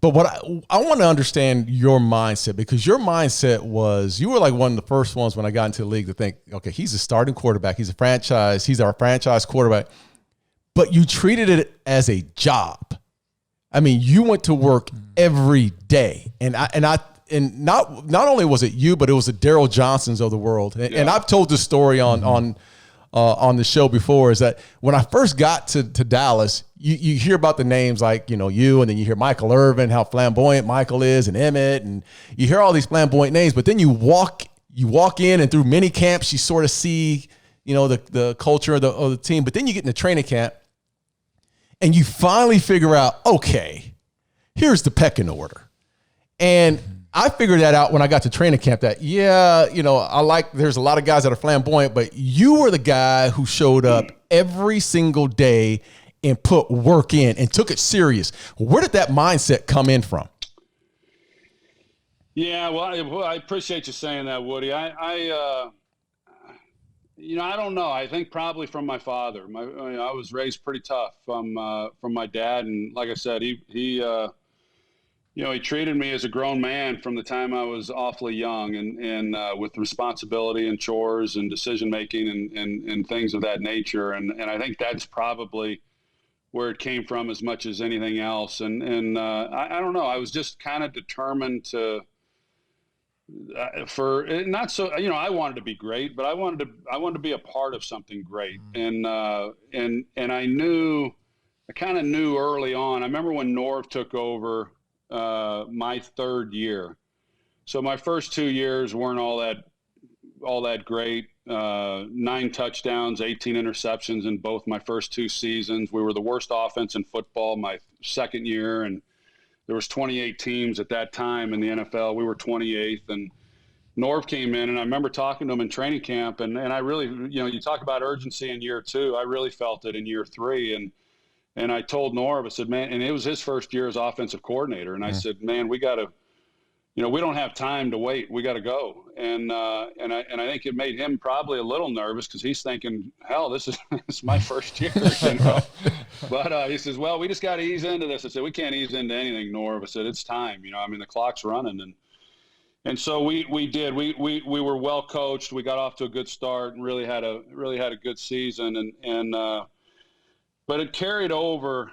But what I want to understand your mindset, because your mindset was, you were like one of the first ones when I got into the league to think, okay, he's a starting quarterback. He's our franchise quarterback. But you treated it as a job. I mean, you went to work every day. And not only was it you, but it was the Daryl Johnsons of the world. And I've told this story on the show before, is that when I first got to Dallas, you hear about the names like, you, and then you hear Michael Irvin, how flamboyant Michael is, and Emmett, and you hear all these flamboyant names, but then you walk in, and through mini camps, you sort of see, the culture of the team. But then you get in the training camp and you finally figure out, okay, here's the pecking order. And I figured that out when I got to training camp, that, there's a lot of guys that are flamboyant, but you were the guy who showed up every single day and put work in and took it serious. Where did that mindset come in from? Yeah, well, I appreciate you saying that, Woody. I don't know. I think probably from my father. I was raised pretty tough from my dad, and like I said, he treated me as a grown man from the time I was awfully young, and with responsibility and chores and decision making and things of that nature. And I think that's probably where it came from as much as anything else. And I don't know. I was just kind of determined to. I wanted to be great, but I wanted to be a part of something great. And I kind of knew early on. I remember when Norv took over my third year. So my first 2 years weren't all that great. 9 touchdowns, 18 interceptions in both my first 2 seasons. We were the worst offense in football my second year, and there was 28 teams at that time in the NFL. We were 28th, and Norv came in, and I remember talking to him in training camp, and I really, you talk about urgency in year 2. I really felt it in year 3, and I told Norv, I said, man, and it was his first year as offensive coordinator, and I said, man, we got to, we don't have time to wait. We got to go. And I think it made him probably a little nervous, because he's thinking, hell, this is my first year, But he says, well, we just got to ease into this. I said, we can't ease into anything, Norv. I said, it's time. The clock's running. And so we did. We were well coached. We got off to a good start and really had a good season. But it carried over